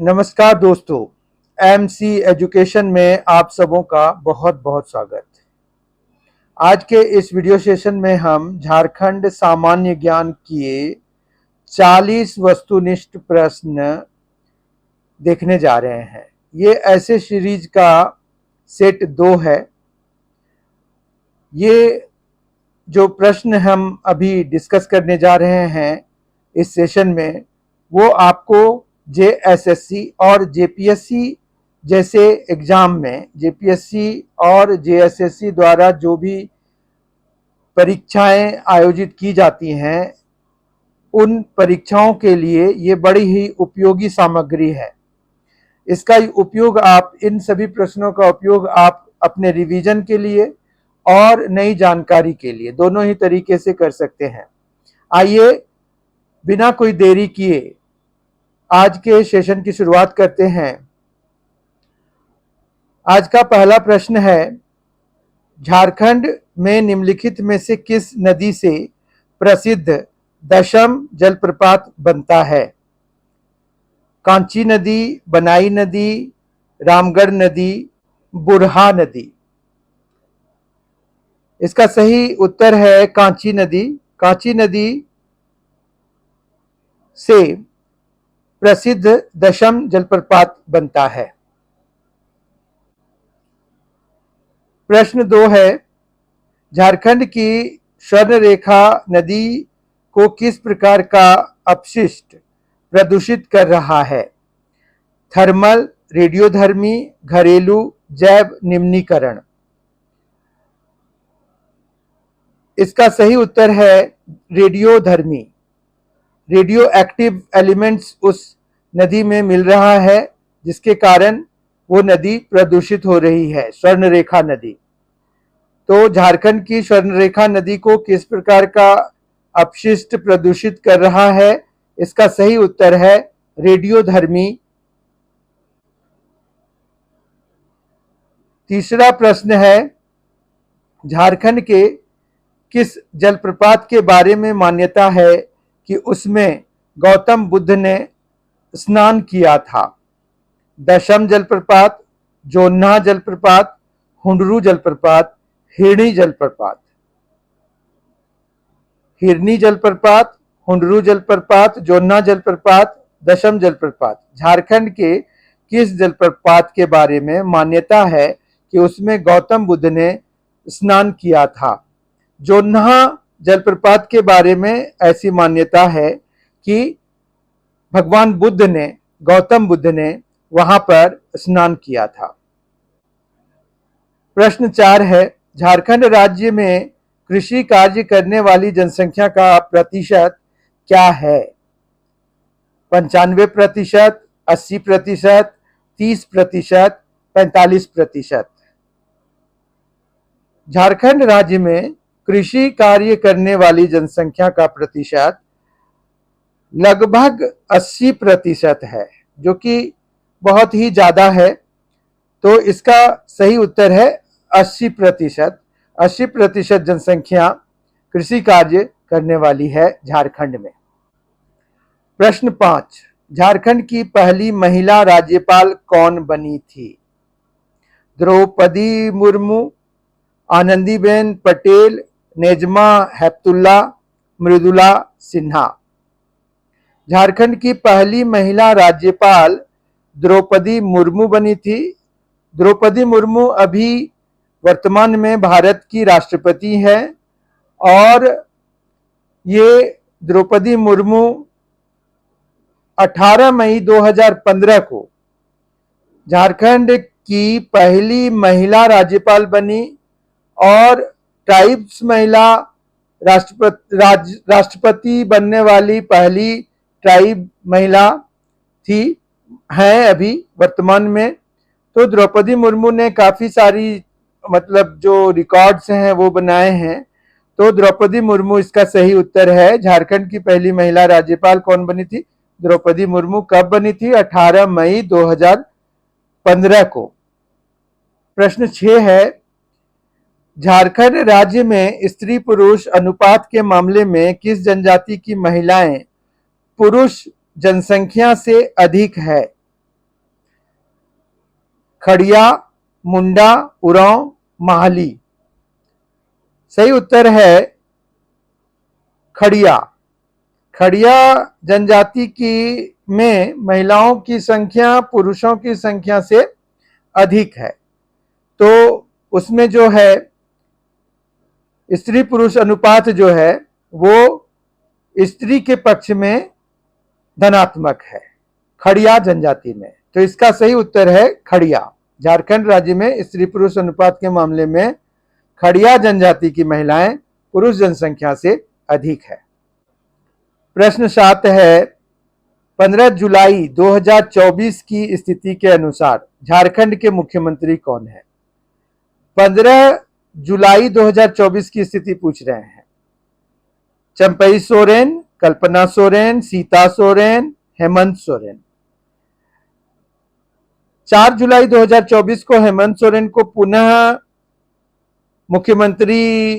नमस्कार दोस्तों, MC education में आप सबों का बहुत बहुत स्वागत। आज के इस वीडियो सेशन में हम झारखंड सामान्य ज्ञान के 40 वस्तुनिष्ठ प्रश्न देखने जा रहे हैं। ये ऐसे सीरीज का सेट 2 है। ये जो प्रश्न हम अभी डिस्कस करने जा रहे हैं इस सेशन में, वो आपको जेएसएससी और जेपीएससी जैसे एग्जाम में, जेपीएससी और जेएसएससी द्वारा जो भी परीक्षाएं आयोजित की जाती हैं, उन परीक्षाओं के लिए ये बड़ी ही उपयोगी सामग्री है। इसका उपयोग आप, इन सभी प्रश्नों का उपयोग आप अपने रिवीजन के लिए और नई जानकारी के लिए दोनों ही तरीके से कर सकते हैं। आइए बिना कोई देरी किए आज के सेशन की शुरुआत करते हैं। आज का पहला प्रश्न है, झारखंड में निम्नलिखित में से किस नदी से प्रसिद्ध दशम जलप्रपात बनता है? कांची नदी, बनाई नदी, रामगढ़ नदी, बुरहा नदी। इसका सही उत्तर है कांची नदी। कांची नदी से प्रसिद्ध दशम जलप्रपात बनता है। प्रश्न 2 है, झारखंड की स्वर्णरेखा नदी को किस प्रकार का अपशिष्ट प्रदूषित कर रहा है? थर्मल, रेडियोधर्मी, घरेलू, जैव निम्नीकरण। इसका सही उत्तर है रेडियोधर्मी। रेडियो एक्टिव एलिमेंट्स उस नदी में मिल रहा है, जिसके कारण वो नदी प्रदूषित हो रही है, स्वर्णरेखा नदी। तो झारखंड की स्वर्णरेखा नदी को किस प्रकार का अपशिष्ट प्रदूषित कर रहा है? इसका सही उत्तर है रेडियोधर्मी। तीसरा प्रश्न है, झारखंड के किस जलप्रपात के बारे में मान्यता है कि उसमें गौतम बुद्ध ने स्नान किया था? दशम जलप्रपात, जोन्हा जलप्रपात, हुंडरू जलप्रपात, हिरणी जलप्रपात। हिरनी जलप्रपात, हुंडरू जलप्रपात, जोन्हा जलप्रपात, दशम जलप्रपात। झारखंड के किस जलप्रपात के बारे में मान्यता है कि उसमें गौतम बुद्ध ने स्नान किया था? जोन्हा जलप्रपात के बारे में ऐसी मान्यता है कि भगवान बुद्ध ने, गौतम बुद्ध ने वहां पर स्नान किया था। प्रश्न 4 है, झारखंड राज्य में कृषि कार्य करने वाली जनसंख्या का प्रतिशत क्या है? 95%, 80%, 30%, 45%। झारखंड राज्य में कृषि कार्य करने वाली जनसंख्या का प्रतिशत लगभग 80% है, जो कि बहुत ही ज्यादा है। तो इसका सही उत्तर है 80%। 80% जनसंख्या कृषि कार्य करने वाली है झारखंड में। प्रश्न 5, झारखंड की पहली महिला राज्यपाल कौन बनी थी? द्रौपदी मुर्मू, आनंदीबेन पटेल, नेजमा हेपतुल्ला, मृदुला सिन्हा। झारखंड की पहली महिला राज्यपाल द्रौपदी मुर्मू बनी थी। द्रौपदी मुर्मू अभी वर्तमान में भारत की राष्ट्रपति है और ये द्रौपदी मुर्मू 18 मई 2015 को झारखंड की पहली महिला राज्यपाल बनी और ट्राइब्स महिला राष्ट्रपति बनने वाली पहली ट्राइब महिला थी, हैं अभी वर्तमान में। तो द्रौपदी मुर्मू ने काफी सारी जो रिकॉर्ड्स हैं वो बनाए हैं। तो द्रौपदी मुर्मू इसका सही उत्तर है। झारखंड की पहली महिला राज्यपाल कौन बनी थी? द्रौपदी मुर्मू। कब बनी थी? 18 मई 2015 को। प्रश्न 6 है, झारखंड राज्य में स्त्री पुरुष अनुपात के मामले में किस जनजाति की महिलाएं पुरुष जनसंख्या से अधिक है? खड़िया, मुंडा, उरांव, महाली। सही उत्तर है खड़िया। खड़िया जनजाति की में महिलाओं की संख्या पुरुषों की संख्या से अधिक है, तो उसमें जो है स्त्री पुरुष अनुपात जो है वो स्त्री के पक्ष में धनात्मक है खड़िया जनजाति में। तो इसका सही उत्तर है खड़िया। झारखंड राज्य में स्त्री पुरुष अनुपात के मामले में खड़िया जनजाति की महिलाएं पुरुष जनसंख्या से अधिक है। प्रश्न 7 है 15 जुलाई 2024 की स्थिति के अनुसार झारखंड के मुख्यमंत्री कौन है? 15 जुलाई 2024 की स्थिति पूछ रहे हैं। चंपई सोरेन, कल्पना सोरेन, सीता सोरेन, हेमंत सोरेन। 4 जुलाई 2024 को हेमंत सोरेन को पुनः मुख्यमंत्री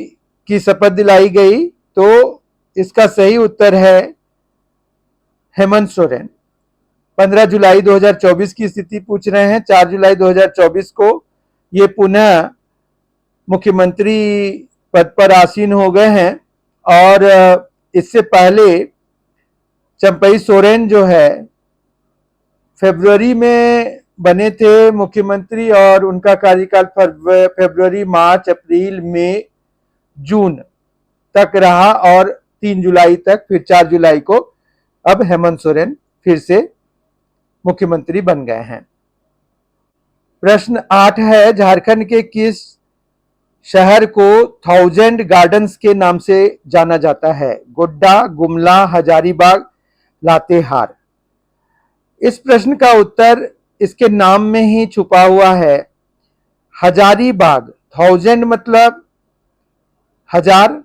की शपथ दिलाई गई, तो इसका सही उत्तर है हेमंत सोरेन। 15 जुलाई 2024 की स्थिति पूछ रहे हैं। 4 जुलाई 2024 को ये पुनः मुख्यमंत्री पद पर आसीन हो गए हैं और इससे पहले चंपई सोरेन जो है फरवरी में बने थे मुख्यमंत्री और उनका कार्यकाल फरवरी, मार्च, अप्रैल, मई, जून तक रहा और 3 जुलाई तक, फिर 4 जुलाई को अब हेमंत सोरेन फिर से मुख्यमंत्री बन गए हैं। प्रश्न 8 है झारखंड के किस शहर को 1000 गार्डन्स के नाम से जाना जाता है? गोड्डा, गुमला, हजारीबाग, लातेहार। इस प्रश्न का उत्तर इसके नाम में ही छुपा हुआ है। हजारीबाग, 1000 मतलब हजार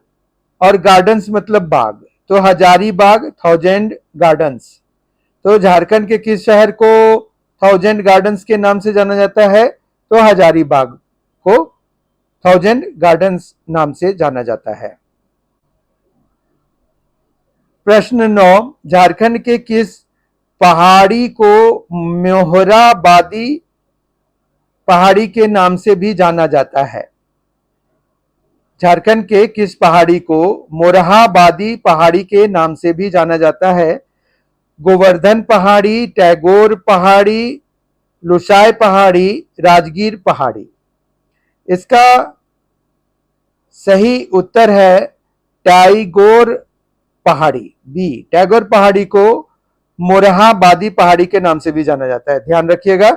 और गार्डन्स मतलब बाग, तो हजारीबाग 1000 गार्डन्स। तो झारखंड के किस शहर को 1000 गार्डन्स के नाम से जाना जाता है? तो हजारीबाग को 1000 गार्डन्स नाम से जाना जाता है। प्रश्न 9 झारखंड के किस पहाड़ी को मोहराबादी पहाड़ी के नाम से भी जाना जाता है? झारखंड के किस पहाड़ी को मोरहाबादी पहाड़ी के नाम से भी जाना जाता है? गोवर्धन पहाड़ी, टैगोर पहाड़ी, लुसाई पहाड़ी, राजगीर पहाड़ी। इसका सही उत्तर है टैगोर पहाड़ी, बी। टैगोर पहाड़ी को मोरहाबादी पहाड़ी के नाम से भी जाना जाता है, ध्यान रखिएगा।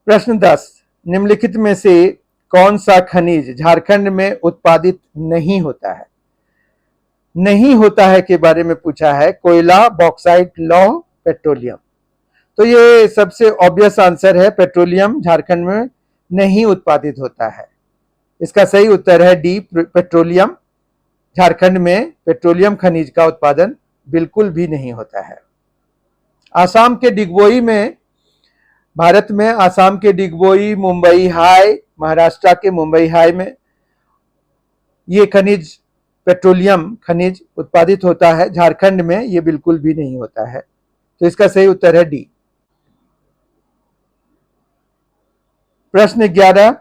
प्रश्न 10 निम्नलिखित में से कौन सा खनिज झारखंड में उत्पादित नहीं होता है? नहीं होता है के बारे में पूछा है। कोयला, बॉक्साइट, लौह, पेट्रोलियम। तो ये सबसे ऑब्वियस आंसर है, पेट्रोलियम झारखंड में नहीं उत्पादित होता है। इसका सही उत्तर है डी, पेट्रोलियम। झारखंड में पेट्रोलियम खनिज का उत्पादन बिल्कुल भी नहीं होता है। आसाम के डिगबोई में, भारत में आसाम के डिगबोई, मुंबई हाई, महाराष्ट्र के मुंबई हाई में ये खनिज, पेट्रोलियम खनिज उत्पादित होता है। झारखंड में ये बिल्कुल भी नहीं होता है, तो इसका सही उत्तर है डी। प्रश्न 11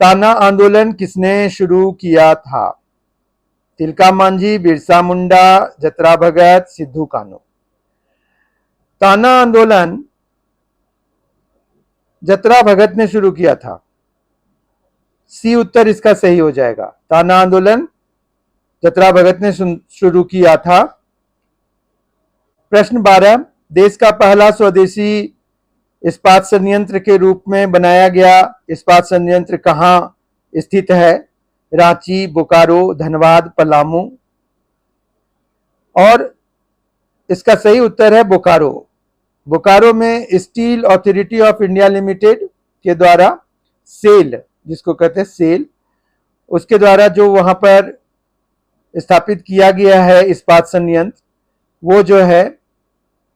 ताना आंदोलन किसने शुरू किया था? तिलका मांझी, बिरसा मुंडा, जतरा भगत, सिद्धू कान्हू। ताना आंदोलन जतरा भगत ने शुरू किया था, सी उत्तर इसका सही हो जाएगा। ताना आंदोलन जतरा भगत ने शुरू किया था। प्रश्न 12 देश का पहला स्वदेशी इस्पात संयंत्र के रूप में बनाया गया इस्पात संयंत्र कहां स्थित है? रांची, बोकारो, धनबाद, पलामू। और इसका सही उत्तर है बोकारो। बोकारो में steel authority of India limited के द्वारा, सेल जिसको कहते हैं सेल, उसके द्वारा जो वहां पर स्थापित किया गया है इस्पात संयंत्र, वो जो है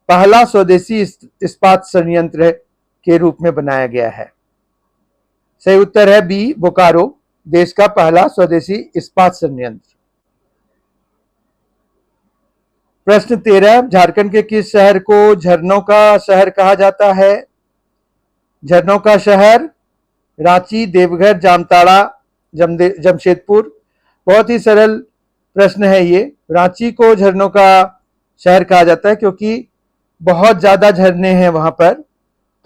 पहला स्वदेशी इस्पात संयंत्र के रूप में बनाया गया है। सही उत्तर है बी, बोकारो देश का पहला स्वदेशी इस्पात संयंत्र। प्रश्न 13 झारखंड के किस शहर को झरनों का शहर कहा जाता है? झरनों का शहर रांची, देवघर, जामताड़ा, जमशेदपुर। बहुत ही सरल प्रश्न है ये। रांची को झरनों का शहर कहा जाता है क्योंकि बहुत ज्यादा झरने हैं वहां पर।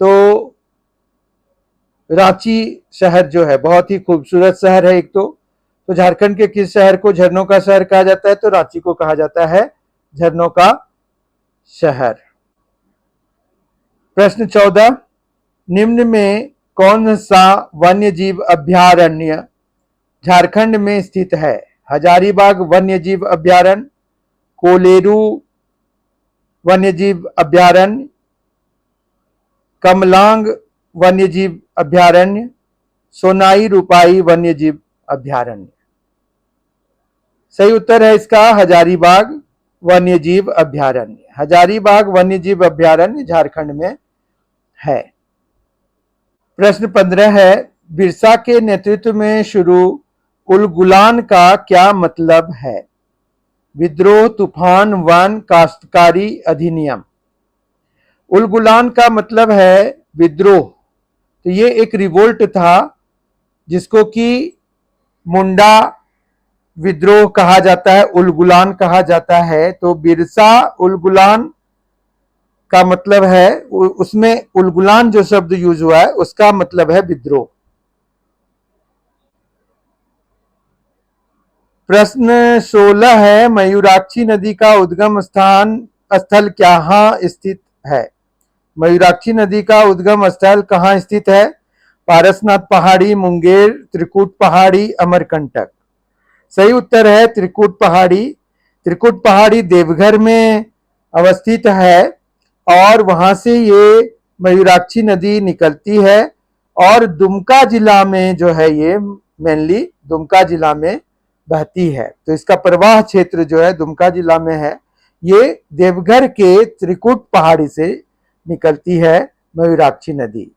तो रांची शहर जो है बहुत ही खूबसूरत शहर है एक तो झारखंड के किस शहर को झरनों का शहर कहा जाता है? तो रांची को कहा जाता है झरनों का शहर। प्रश्न 14, निम्न में कौन सा वन्यजीव अभयारण्य झारखंड में स्थित है? हजारीबाग वन्यजीव अभयारण्य, कोलेरू वन्यजीव अभयारण्य, कमलांग वन्यजीव अभयारण्य, सोनाई रूपाई वन्यजीव अभयारण्य। सही उत्तर है इसका हजारीबाग वन्यजीव अभयारण्य। हजारीबाग वन्यजीव अभयारण्य झारखंड में है। प्रश्न 15 है, बिरसा के नेतृत्व में शुरू उलगुलान का क्या मतलब है? विद्रोह, तूफान, वन, काश्तकारी अधिनियम। उलगुलान का मतलब है विद्रोह। तो ये एक रिवोल्ट था जिसको कि मुंडा विद्रोह कहा जाता है, उलगुलान कहा जाता है। तो बिरसा उलगुलान का मतलब है, उसमें उलगुलान जो शब्द यूज हुआ है उसका मतलब है विद्रोह। प्रश्न 16 है, मयूराक्षी नदी का उद्गम स्थल कहाँ स्थित है? मयूराक्षी नदी का उद्गम स्थल कहाँ स्थित है? पारसनाथ पहाड़ी, मुंगेर, त्रिकुट पहाड़ी, अमरकंटक। सही उत्तर है त्रिकुट पहाड़ी। त्रिकुट पहाड़ी देवघर में अवस्थित है और वहां से ये मयूराक्षी नदी निकलती है और दुमका जिला में जो है ये मेनली दुमका जिला में बहती है। तो इसका प्रवाह क्षेत्र जो है दुमका जिला में है। ये देवघर के त्रिकुट पहाड़ी से निकलती है मयूराक्षी नदी।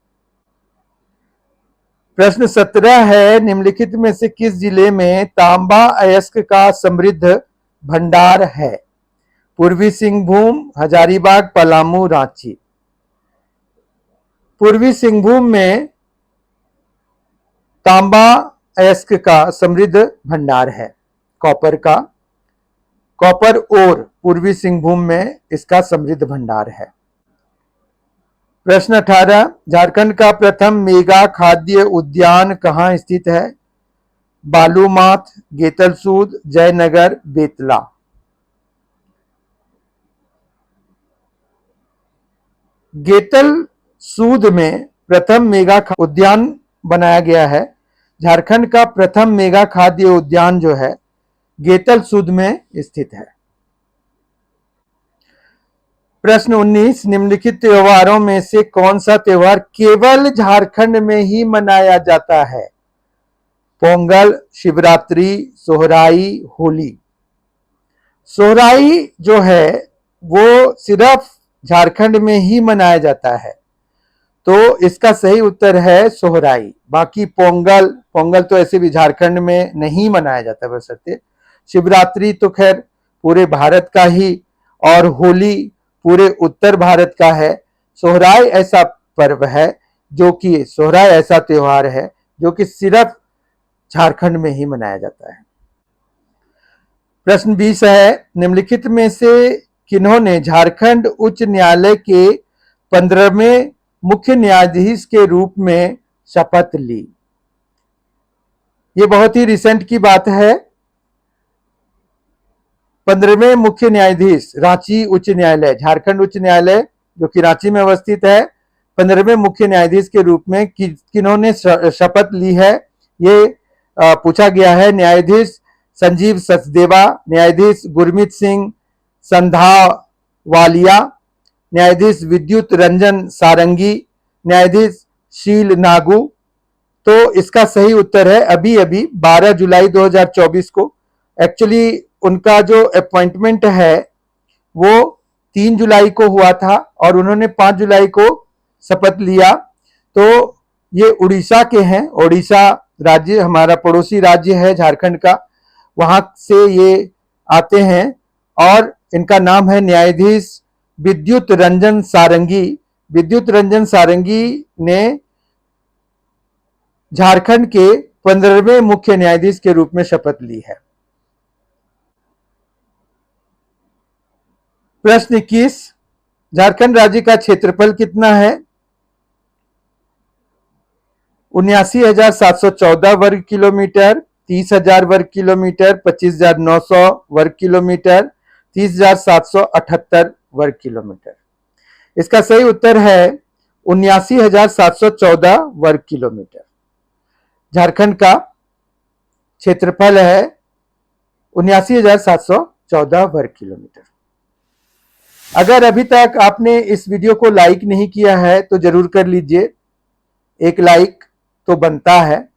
प्रश्न 17 है, निम्नलिखित में से किस जिले में तांबा अयस्क का समृद्ध भंडार है? पूर्वी सिंहभूम, हजारीबाग, पलामू, रांची। पूर्वी सिंहभूम में तांबा अयस्क का समृद्ध भंडार है, कॉपर का। कॉपर ओर पूर्वी सिंहभूम में इसका समृद्ध भंडार है। प्रश्न 18, झारखंड का प्रथम मेगा खाद्य उद्यान कहाँ स्थित है? बालूमाथ, गेतलसूद, जयनगर, बेतला। गेतलसूद में प्रथम मेगा उद्यान बनाया गया है। झारखंड का प्रथम मेगा खाद्य उद्यान जो है गेतलसूद में स्थित है। प्रश्न 19, निम्नलिखित त्योहारों में से कौन सा त्योहार केवल झारखंड में ही मनाया जाता है? पोंगल, शिवरात्रि, सोहराई, होली। सोहराई जो है वो सिर्फ झारखंड में ही मनाया जाता है, तो इसका सही उत्तर है सोहराई। बाकी पोंगल तो ऐसे भी झारखंड में नहीं मनाया जाता बशर्ते। शिवरात्रि तो खैर पूरे भारत का ही और होली पूरे उत्तर भारत का है। सोहराई ऐसा पर्व है जो कि सोहराई ऐसा त्योहार है जो कि सिर्फ झारखंड में ही मनाया जाता है। प्रश्न 20 है, निम्नलिखित में से किन्होंने झारखंड उच्च न्यायालय के 15वें मुख्य न्यायाधीश के रूप में शपथ ली? ये बहुत ही रिसेंट की बात है। 15वें मुख्य न्यायाधीश रांची उच्च न्यायालय, झारखंड उच्च न्यायालय जो कि रांची में अवस्थित है, 15वें मुख्य न्यायाधीश के रूप में किन्होंने शपथ ली है ये पूछा गया है। न्यायाधीश संजीव सचदेवा, न्यायाधीश गुरमीत सिंह संधावालिया, न्यायाधीश विद्युत रंजन सारंगी, न्यायाधीश शील नागू। तो इसका सही उत्तर है अभी 12 जुलाई 2024 को। एक्चुअली उनका जो अपॉइंटमेंट है वो 3 जुलाई को हुआ था और उन्होंने 5 जुलाई को शपथ लिया। तो ये उड़ीसा के हैं। उड़ीसा राज्य हमारा पड़ोसी राज्य है झारखंड का, वहां से ये आते हैं और इनका नाम है न्यायाधीश विद्युत रंजन सारंगी। विद्युत रंजन सारंगी ने झारखंड के 15वें मुख्य न्यायाधीश के रूप में शपथ ली है? प्रश्न 21, झारखंड राज्य का क्षेत्रफल कितना है? 79,714 वर्ग किलोमीटर, 30,000 वर्ग किलोमीटर, 25,900 वर्ग किलोमीटर, 30,778 वर्ग किलोमीटर। इसका सही उत्तर है 79,714 वर्ग किलोमीटर। झारखंड का क्षेत्रफल है 79,714 वर्ग किलोमीटर। अगर अभी तक आपने इस वीडियो को लाइक नहीं किया है तो जरूर कर लीजिए, एक लाइक तो बनता है।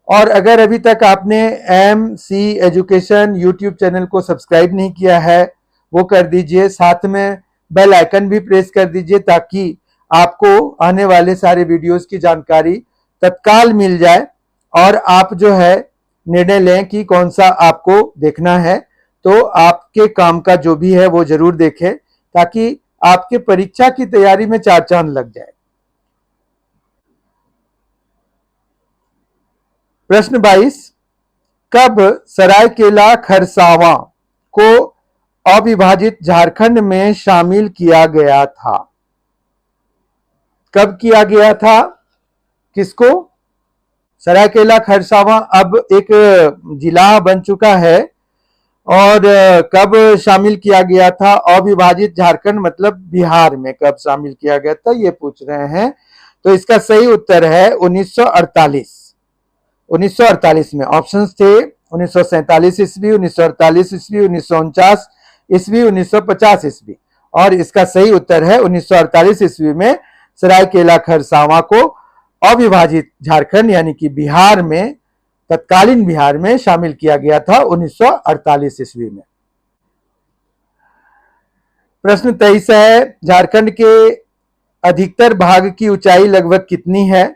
और अगर अभी तक आपने MC एजुकेशन यूट्यूब चैनल को सब्सक्राइब नहीं किया है वो कर दीजिए, साथ में बेल आइकन भी प्रेस कर दीजिए ताकि आपको आने वाले सारे वीडियोस की जानकारी तत्काल मिल जाए और आप जो है निर्णय लें कि कौन सा आपको देखना है। तो आपके काम का जो भी है वो जरूर देखें ताकि आपके परीक्षा की तैयारी में चार चांद लग जाए। प्रश्न 22, कब सरायकेला खरसावां को अविभाजित झारखंड में शामिल किया गया था? कब किया गया था? किसको? सरायकेला खरसावां अब एक जिला बन चुका है और कब शामिल किया गया था? अविभाजित झारखंड मतलब बिहार में कब शामिल किया गया था ये पूछ रहे हैं। तो इसका सही उत्तर है 1948। 1948 में ऑप्शंस थे 1947 ईस्वी, 1948 ईस्वी, 1949 ईस्वी, 1950 ईस्वी और इसका सही उत्तर है 1948 ईस्वी में सरायकेला खरसावां को अविभाजित झारखंड यानी कि बिहार में, तत्कालीन बिहार में शामिल किया गया था 1948 ईस्वी में। प्रश्न 23 है, झारखंड के अधिकतर भाग की ऊंचाई लगभग कितनी है?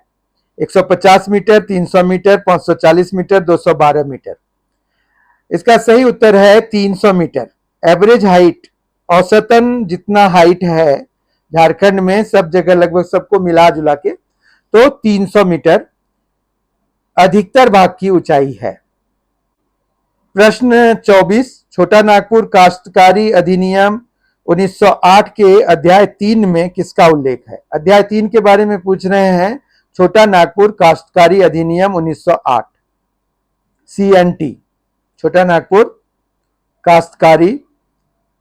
150 मीटर, 300 मीटर, 540 मीटर, 212 मीटर। इसका सही उत्तर है 300 मीटर। एवरेज हाइट, औसतन जितना हाइट है झारखंड में सब जगह लगभग सबको मिला जुला के तो 300 मीटर अधिकतर भाग की ऊंचाई है। प्रश्न 24, छोटा नागपुर काश्तकारी अधिनियम 1908 के अध्याय 3 में किसका उल्लेख है? अध्याय 3 के बारे में पूछ रहे हैं। छोटा नागपुर काश्तकारी अधिनियम 1908 CNT, छोटा नागपुर काश्तकारी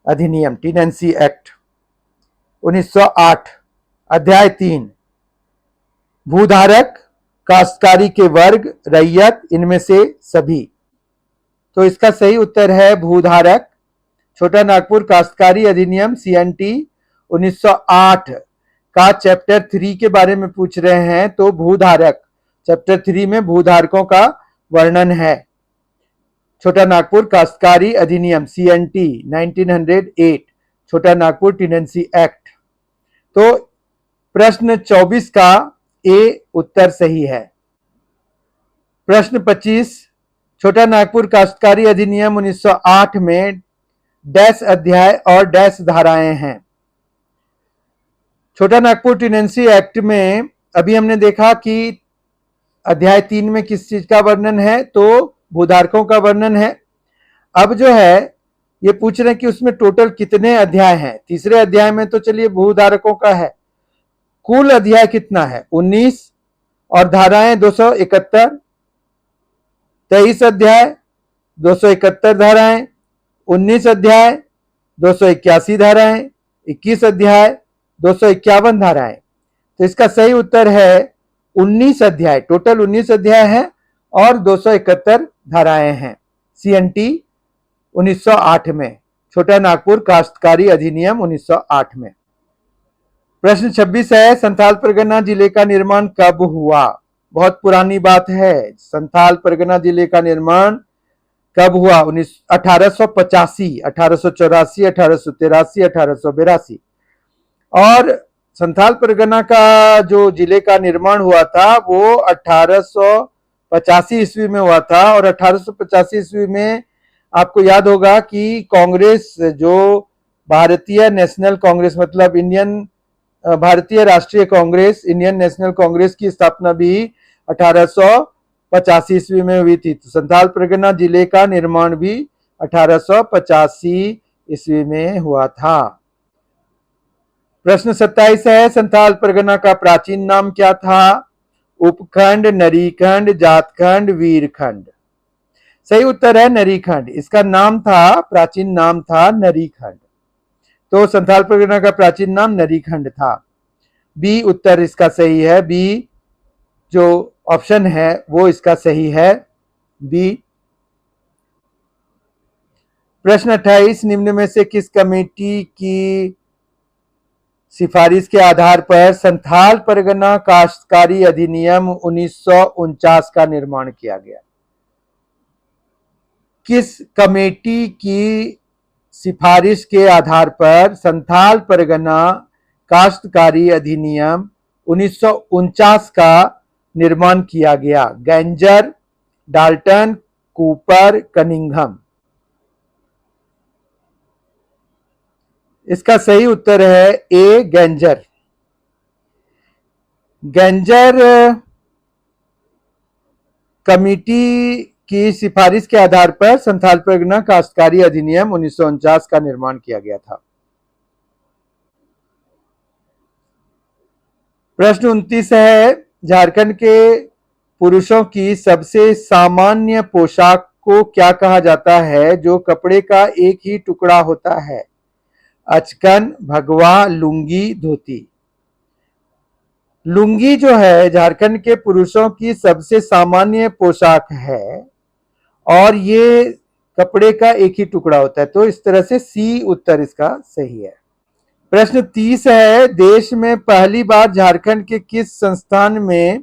अधिनियम टेनेंसी एक्ट 1908 अध्याय 3, भूधारक, काश्तकारी के वर्ग, रैयत, इनमें से सभी। तो इसका सही उत्तर है भूधारक। छोटा नागपुर काश्तकारी अधिनियम CNT 1908 का चैप्टर 3 के बारे में पूछ रहे हैं। तो भूधारक चैप्टर 3 में भूधारकों का वर्णन है। छोटा नागपुर काश्तकारी अधिनियम CNT 1908, छोटा नागपुर टेनेंसी एक्ट। तो प्रश्न 24 का A उत्तर सही है। प्रश्न 25, छोटा नागपुर काश्तकारी अधिनियम 1908 में डैश अध्याय और डैश धाराएं हैं। छोटा नागपुर टेनेंसी एक्ट में अभी हमने देखा कि अध्याय 3 में किस चीज का वर्णन है? तो भूधारकों का वर्णन है। अब जो है ये पूछ रहे हैं कि उसमें टोटल कितने अध्याय हैं। तीसरे अध्याय में तो चलिए भूधारकों का है, कुल अध्याय कितना है? 19 और धाराएं 271, 23 अध्याय 271 धाराएं, 19 अध्याय 281 धाराएं, 21 अध्याय 251 धाराएं। तो इसका सही उत्तर है 19 अध्याय। टोटल 19 अध्याय हैं और 271 धाराएं हैं CNT 1908 में, छोटा नागपुर काश्तकारी अधिनियम 1908 में। प्रश्न 26 है, संथाल परगना जिले का निर्माण कब हुआ? बहुत पुरानी बात है। संथाल परगना जिले का निर्माण कब हुआ? 1885, 1884, 1883, 1882। और संथाल परगना का जो जिले का निर्माण हुआ था वो 1885 ईस्वी में हुआ था। और 1885 ईस्वी में आपको याद होगा कि कांग्रेस, जो भारतीय नेशनल कांग्रेस मतलब इंडियन भारतीय राष्ट्रीय कांग्रेस, इंडियन नेशनल कांग्रेस की स्थापना भी 1885 ईस्वी में हुई थी। तो संथाल परगना जिले का निर्माण भी 1885 ईस्वी में हुआ था। प्रश्न 27 है, संथाल परगना का प्राचीन नाम क्या था? उपखंड, नरीखंड, जातखंड, वीरखंड। सही उत्तर है नरीखंड। इसका नाम था, प्राचीन नाम था नरीखंड। तो संथाल परगना का प्राचीन नाम नरीखंड था। बी उत्तर इसका सही है। बी जो ऑप्शन है वो इसका सही है, बी। प्रश्न 28, निम्न में से किस कमेटी की सिफारिश के आधार पर संथाल परगना काश्तकारी अधिनियम 1949 का निर्माण किया गया? किस कमेटी की सिफारिश के आधार पर संथाल परगना काश्तकारी अधिनियम 1949 का निर्माण किया गया? गैंजर, डाल्टन, कूपर, कनिंघम। इसका सही उत्तर है ए, गैंजर। गैंजर कमेटी की सिफारिश के आधार पर संथाल परगना काश्तकारी अधिनियम 1949 का निर्माण किया गया था। प्रश्न 29 है, झारखंड के पुरुषों की सबसे सामान्य पोशाक को क्या कहा जाता है जो कपड़े का एक ही टुकड़ा होता है? अचकन, भगवा, लुंगी, धोती। लुंगी जो है झारखंड के पुरुषों की सबसे सामान्य पोशाक है और ये कपड़े का एक ही टुकड़ा होता है। तो इस तरह से सी उत्तर इसका सही है। प्रश्न 30 है, देश में पहली बार झारखंड के किस संस्थान में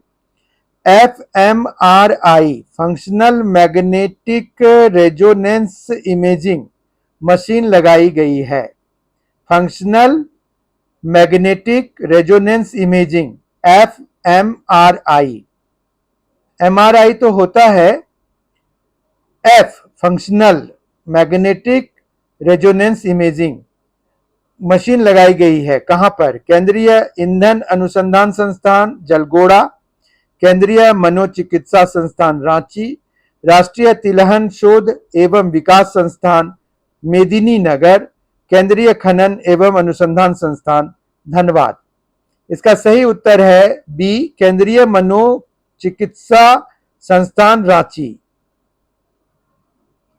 FMRI functional magnetic resonance imaging machine लगाई गई है? Functional magnetic resonance imaging, FMRI। MRI तो होता है, F functional magnetic resonance imaging machine लगाई गई है। कहां पर? केंद्रीय ईंधन अनुसंधान संस्थान जलगोड़ा, केंद्रीय मनोचिकित्सा संस्थान रांची, राष्ट्रीय तिलहन शोध एवं विकास संस्थान मेदिनीनगर, केंद्रीय खनन एवं अनुसंधान संस्थान धनबाद। इसका सही उत्तर है बी, केंद्रीय मनोचिकित्सा संस्थान रांची।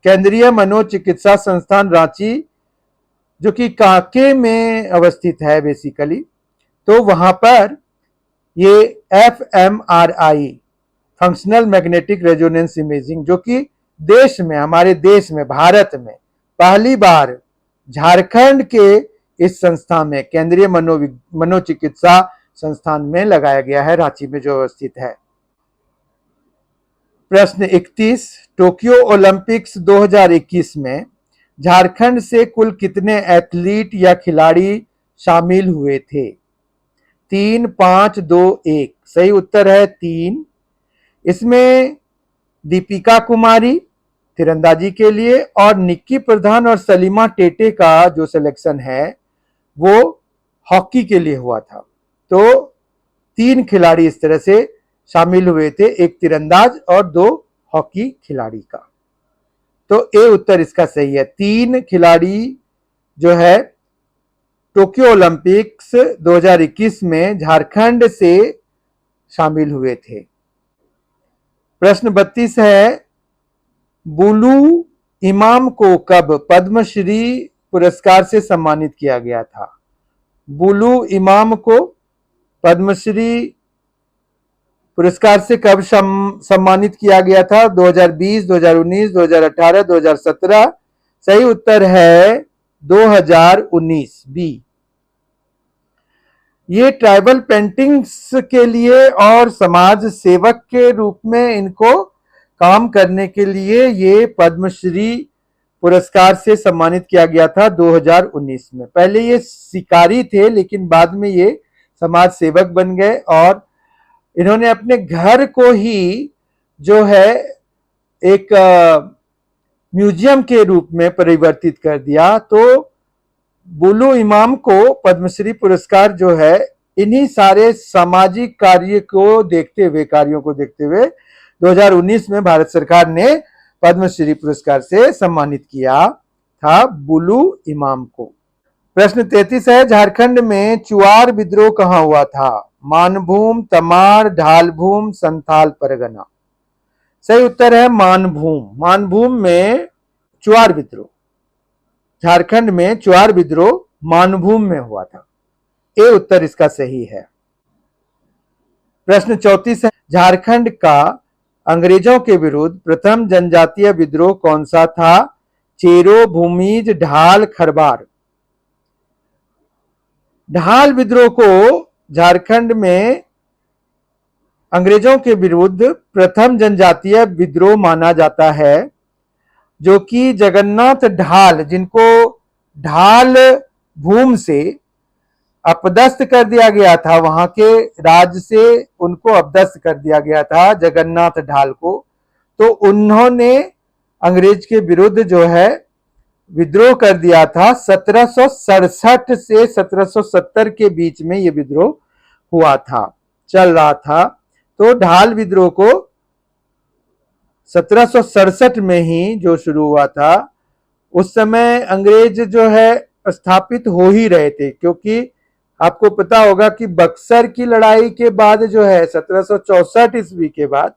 केंद्रीय मनोचिकित्सा संस्थान रांची जो कि कांके में अवस्थित है बेसिकली, तो वहां पर ये FMRI functional magnetic resonance imaging जो कि देश में, हमारे देश में, भारत में पहली बार झारखंड के इस संस्था में, केंद्रीय मनोचिकित्सा संस्थान में लगाया गया है, रांची में जो अवस्थित है। प्रश्न 31, टोक्यो ओलंपिक्स 2021 में झारखंड से कुल कितने एथलीट या खिलाड़ी शामिल हुए थे? 3, 5, 2, 1। सही उत्तर है 3। इसमें दीपिका कुमारी तीरंदाजी के लिए और निक्की प्रधान और सलीमा टेटे का जो सिलेक्शन है वो हॉकी के लिए हुआ था। तो 3 खिलाड़ी इस तरह से शामिल हुए थे, एक तीरंदाज और 2 हॉकी खिलाड़ी का। तो ए उत्तर इसका सही है। 3 खिलाड़ी जो है टोक्यो ओलंपिक्स 2021 में झारखंड से शामिल हुए थे। प्रश्न 32 है, बुलू इमाम को कब पद्मश्री पुरस्कार से सम्मानित किया गया था? बुलू इमाम को पद्मश्री पुरस्कार से कब सम्मानित किया गया था? 2020, 2019, 2018, 2017। सही उत्तर है 2019, बी। ये ट्राइबल पेंटिंग्स के लिए और समाज सेवक के रूप में इनको काम करने के लिए ये पद्मश्री पुरस्कार से सम्मानित किया गया था 2019 में। पहले ये शिकारी थे लेकिन बाद में ये समाज सेवक बन गए और इन्होंने अपने घर को ही जो है एक म्यूजियम के रूप में परिवर्तित कर दिया। तो बुलु इमाम को पद्मश्री पुरस्कार जो है इन्हीं सारे सामाजिक कार्यों को देखते हुए 2019 में भारत सरकार ने पद्मश्री पुरस्कार से सम्मानित किया था बुलु इमाम को। प्रश्न 33 है, झारखंड में चुआर विद्रोह कहां हुआ था? मानभूम, तमाड़, ढालभूम, संथाल परगना। सही उत्तर है मानभूम। मानभूम में चुआर विद्रोह, झारखंड में चुआर विद्रोह मानभूम में हुआ था। ए उत्तर इसका सही है। प्रश्न 34 है, झारखंड का अंग्रेजों के विरुद्ध प्रथम जनजातीय विद्रोह कौन सा था? चेरो, भूमिज, ढाल, खरबार। ढाल विद्रोह को झारखंड में अंग्रेजों के विरुद्ध प्रथम जनजातीय विद्रोह माना जाता है, जो कि जगन्नाथ ढाल, जिनको ढाल भूम से अपदस्थ कर दिया गया था, वहां के राज से उनको अपदस्थ कर दिया गया था जगन्नाथ ढाल को, तो उन्होंने अंग्रेज के विरुद्ध जो है विद्रोह कर दिया था। 1767 से 1770 के बीच में ये विद्रोह हुआ था, चल रहा था। तो ढाल विद्रोह को 1767 में ही जो शुरू हुआ था, उस समय अंग्रेज जो है स्थापित हो ही रहे थे, क्योंकि आपको पता होगा कि बक्सर की लड़ाई के बाद जो है 1764 ईस्वी के बाद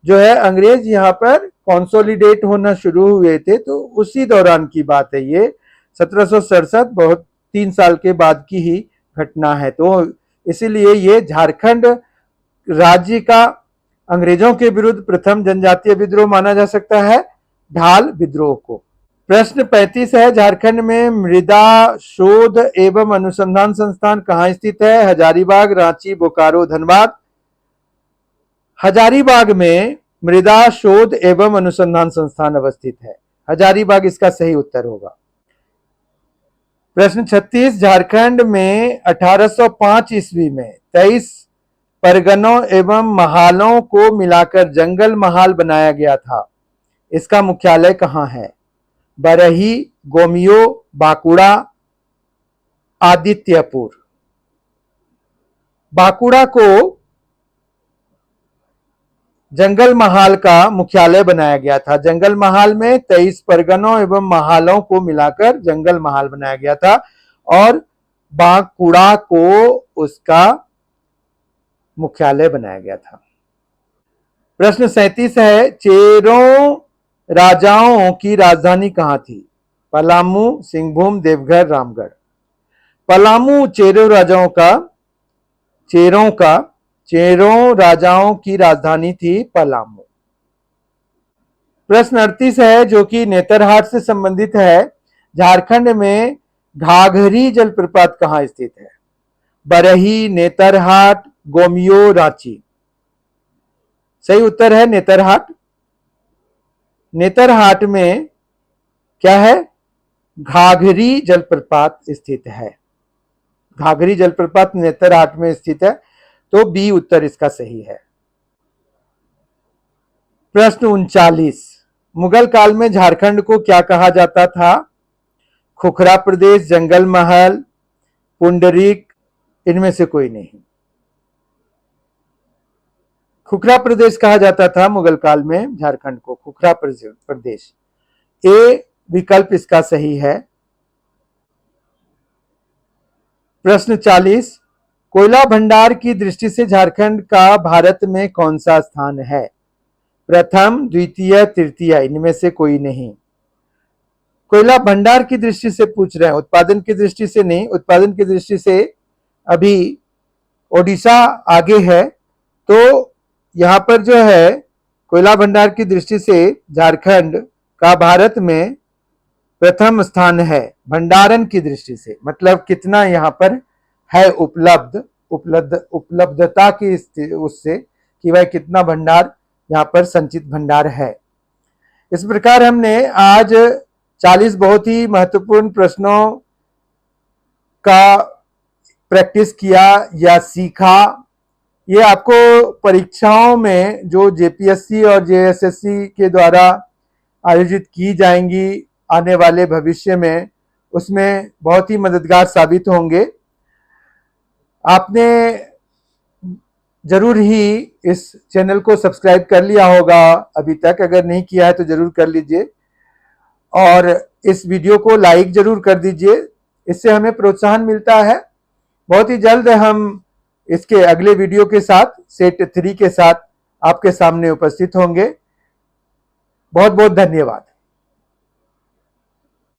जो है अंग्रेज यहाँ पर कॉन्सोलिडेट होना शुरू हुए थे। तो उसी दौरान की बात है ये, 1767, बहुत 3 साल के बाद की ही घटना है। तो इसीलिए ये झारखंड राज्य का अंग्रेजों के विरुद्ध प्रथम जनजातीय विद्रोह माना जा सकता है, ढाल विद्रोह को। प्रश्न 35 है, झारखंड में मृदा शोध एवं अनुसंधान संस्थान कहाँ स्थित है? हजारीबाग, रांची, बोकारो, धनबाद। हजारीबाग में मृदा शोध एवं अनुसंधान संस्थान अवस्थित है। हजारीबाग इसका सही उत्तर होगा। प्रश्न 36, झारखंड में 1805 ईस्वी में 23 परगनों एवं महालों को मिलाकर जंगल महाल बनाया गया था। इसका मुख्यालय कहाँ है? बरही, गोमियो, बांकुड़ा, आदित्यपुर। बांकुड़ा को जंगल महाल का मुख्यालय बनाया गया था। जंगल महाल में 23 परगनों एवं महालों को मिलाकर जंगल महाल बनाया गया था और बांकुड़ा को उसका मुख्यालय बनाया गया था। प्रश्न 37 है, चेरों राजाओं की राजधानी कहां थी? पलामू, सिंहभूम, देवघर, रामगढ़। पलामू चेरों राजाओं की राजधानी थी पलामू। प्रश्न 38 है, जो कि नेतरहाट से संबंधित है। झारखंड में घाघरी जलप्रपात कहां स्थित है? बरही, नेतरहाट, गोमियो, रांची। सही उत्तर है नेतरहाट। नेतरहाट में क्या है? घाघरी जलप्रपात स्थित है। घाघरी जलप्रपात नेतरहाट में स्थित है, तो बी उत्तर इसका सही है। प्रश्न 39, मुगल काल में झारखंड को क्या कहा जाता था? खुखरा प्रदेश, जंगल महल, पुंडरीक, इनमें से कोई नहीं। खुखरा प्रदेश कहा जाता था मुगल काल में झारखंड को, खुखरा प्रदेश। ए विकल्प इसका सही है। प्रश्न 40, कोयला भंडार की दृष्टि से झारखंड का भारत में कौन सा स्थान है? प्रथम, द्वितीय, तृतीय, इनमें से कोई नहीं। कोयला भंडार की दृष्टि से पूछ रहे हैं, उत्पादन की दृष्टि से नहीं। उत्पादन की दृष्टि से अभी ओडिशा आगे है, तो यहां पर जो है कोयला भंडार की दृष्टि से झारखंड का भारत में प्रथम स्थान है। भंडारण की दृष्टि से मतलब कितना यहाँ पर है उपलब्धता की उससे कि वह कितना भंडार यहाँ पर संचित भंडार है। इस प्रकार हमने आज 40 बहुत ही महत्वपूर्ण प्रश्नों का प्रैक्टिस किया या सीखा। ये आपको परीक्षाओं में जो जेपीएससी और जेएसएससी के द्वारा आयोजित की जाएंगी आने वाले भविष्य में, उसमें बहुत ही मददगार साबित होंगे। आपने जरूर ही इस चैनल को सब्सक्राइब कर लिया होगा अभी तक, अगर नहीं किया है तो जरूर कर लीजिए और इस वीडियो को लाइक जरूर कर दीजिए, इससे हमें प्रोत्साहन मिलता है। बहुत ही जल्द हम इसके अगले वीडियो के साथ सेट 3 के साथ आपके सामने उपस्थित होंगे। बहुत बहुत धन्यवाद।